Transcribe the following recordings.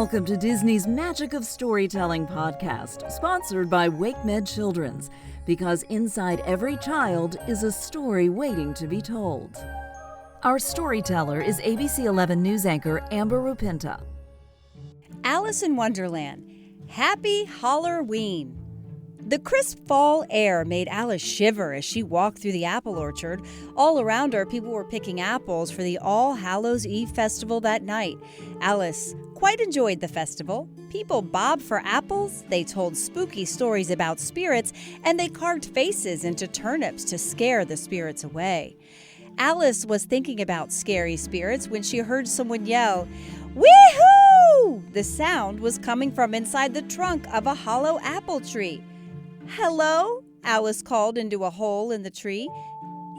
Welcome to Disney's Magic of Storytelling podcast, sponsored by WakeMed Children's, because inside every child is a story waiting to be told. Our storyteller is ABC 11 news anchor Amber Rupinta. Alice in Wonderland. Happy Hollerween. The crisp fall air made Alice shiver as she walked through the apple orchard. All around her, people were picking apples for the All Hallows Eve festival that night. Alice quite enjoyed the festival. People bobbed for apples, they told spooky stories about spirits, and they carved faces into turnips to scare the spirits away. Alice was thinking about scary spirits when she heard someone yell, "Wee-hoo!" The sound was coming from inside the trunk of a hollow apple tree. "Hello?" Alice called into a hole in the tree.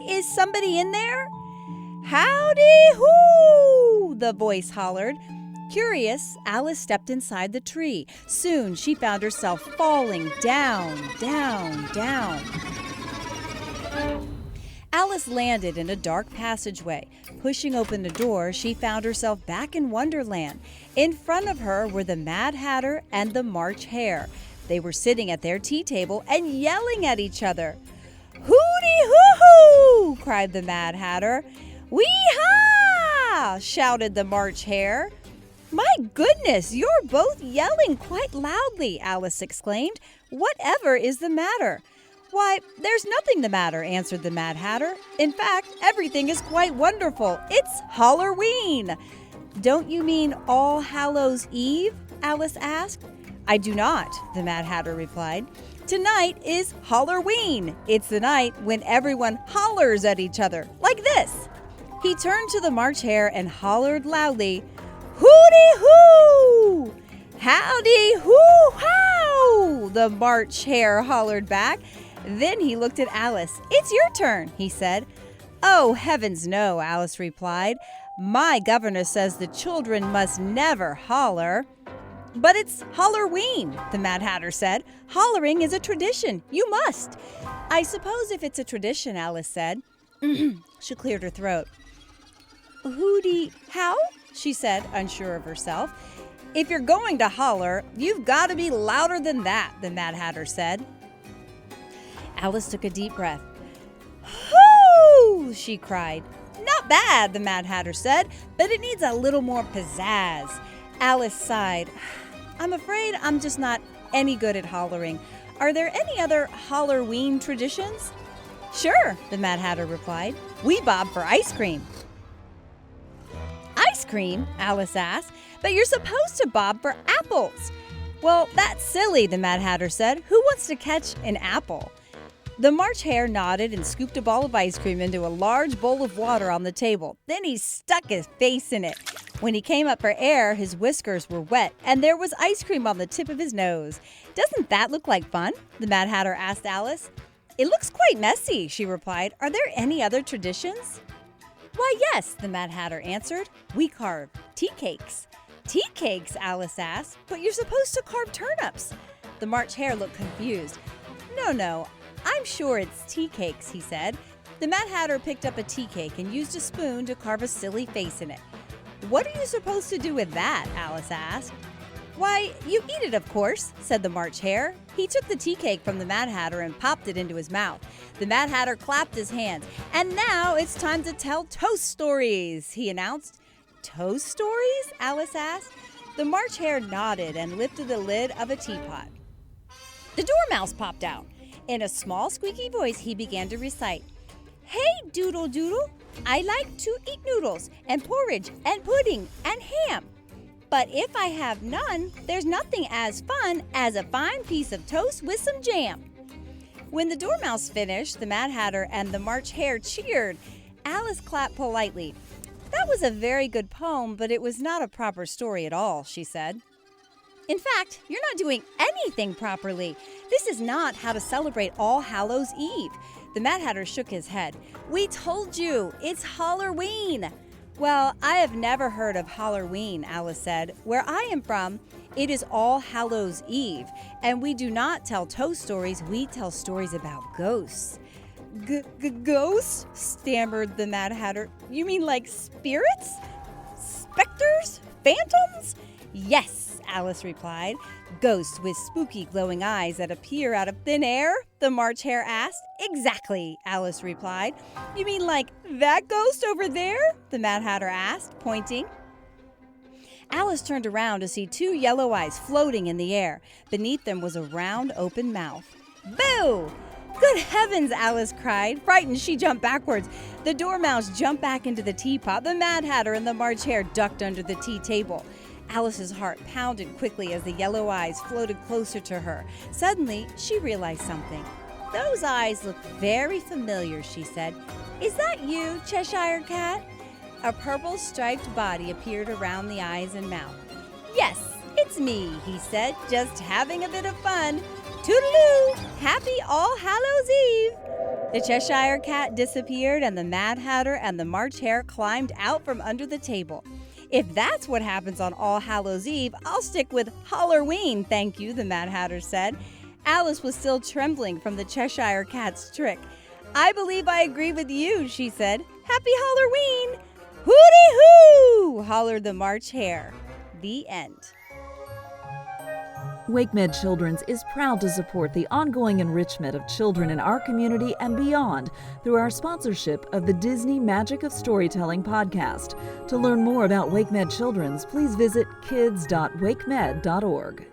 "Is somebody in there?" "Howdy-hoo!" the voice hollered. Curious, Alice stepped inside the tree. Soon she found herself falling down, down, down. Alice landed in a dark passageway. Pushing open the door, she found herself back in Wonderland. In front of her were the Mad Hatter and the March Hare. They were sitting at their tea table and yelling at each other. "Hooty-hoo-hoo!" cried the Mad Hatter. "Wee-ha!" shouted the March Hare. "My goodness, you're both yelling quite loudly," Alice exclaimed. "Whatever is the matter?" "Why, there's nothing the matter," answered the Mad Hatter. "In fact, everything is quite wonderful. It's Hollerween." "Don't you mean All Hallows Eve?" Alice asked. "I do not," the Mad Hatter replied. "Tonight is Hollerween. It's the night when everyone hollers at each other, like this." He turned to the March Hare and hollered loudly, "Hooty-hoo!" "Howdy-hoo-how!" the March Hare hollered back. Then he looked at Alice. "It's your turn," he said. "Oh, heavens no," Alice replied. "My governor says the children must never holler." "But it's Hollerween," the Mad Hatter said. "Hollering is a tradition. You must." "I suppose if it's a tradition," Alice said. She cleared her throat. "Hooty-how?" she said, unsure of herself. "If you're going to holler, you've got to be louder than that," the Mad Hatter said. Alice took a deep breath. "Hoo!" she cried. "Not bad," the Mad Hatter said, "but it needs a little more pizzazz." Alice sighed. "I'm afraid I'm just not any good at hollering. Are there any other Hollerween traditions?" "Sure," the Mad Hatter replied. "We bob for ice cream." "Ice cream?" Alice asked. "But you're supposed to bob for apples." "Well, that's silly," the Mad Hatter said. "Who wants to catch an apple?" The March Hare nodded and scooped a ball of ice cream into a large bowl of water on the table. Then he stuck his face in it. When he came up for air, his whiskers were wet, and there was ice cream on the tip of his nose. "Doesn't that look like fun?" the Mad Hatter asked Alice. "It looks quite messy," she replied. "Are there any other traditions?" "Why, yes," the Mad Hatter answered. "We carve tea cakes." "Tea cakes?" Alice asked. "But you're supposed to carve turnips." The March Hare looked confused. No, I'm sure it's tea cakes," he said. The Mad Hatter picked up a tea cake and used a spoon to carve a silly face in it. "What are you supposed to do with that?" Alice asked. "Why, you eat it, of course," said the March Hare. He took the tea cake from the Mad Hatter and popped it into his mouth. The Mad Hatter clapped his hands. "And now it's time to tell toast stories," he announced. "Toast stories?" Alice asked. The March Hare nodded and lifted the lid of a teapot. The Dormouse popped out. In a small, squeaky voice, he began to recite, "Hey, Doodle Doodle, I like to eat noodles and porridge and pudding and ham. But if I have none, there's nothing as fun as a fine piece of toast with some jam." When the Dormouse finished, the Mad Hatter and the March Hare cheered. Alice clapped politely. "That was a very good poem, but it was not a proper story at all," she said. "In fact, you're not doing anything properly. This is not how to celebrate All Hallows Eve." The Mad Hatter shook his head. "We told you, it's Hollerween." "Well, I have never heard of Hollerween," Alice said. "Where I am from, it is All Hallows Eve, and we do not tell toast stories, we tell stories about ghosts." Ghosts?" stammered the Mad Hatter. "You mean like spirits? Specters? Phantoms?" "Yes, Alice replied. Ghosts with spooky glowing eyes that appear out of thin air? The March Hare asked. Exactly, Alice replied. You mean like that ghost over there? The Mad Hatter asked, pointing. Alice turned around to see two yellow eyes floating in the air. Beneath them was a round, open mouth. Boo! Good heavens, Alice cried. Frightened, she jumped backwards. The Dormouse jumped back into the teapot. The Mad Hatter and the March Hare ducked under the tea table. Alice's heart pounded quickly as the yellow eyes floated closer to her. Suddenly, she realized something. Those eyes look very familiar, she said. Is that you, Cheshire Cat? A purple striped body appeared around the eyes and mouth. Yes, it's me, he said, just having a bit of fun. Toodaloo! Happy All Hallows Eve! The Cheshire Cat disappeared and the Mad Hatter and the March Hare climbed out from under the table. If that's what happens on All Hallows Eve, I'll stick with Hollerween, thank you, the Mad Hatter said. Alice was still trembling from the Cheshire Cat's trick. I believe I agree with you, she said. Happy Hollerween! Hooty-hoo! Hollered the March Hare. The end. WakeMed Children's is proud to support the ongoing enrichment of children in our community and beyond through our sponsorship of the Disney Magic of Storytelling podcast. To learn more about WakeMed Children's, please visit kids.wakemed.org.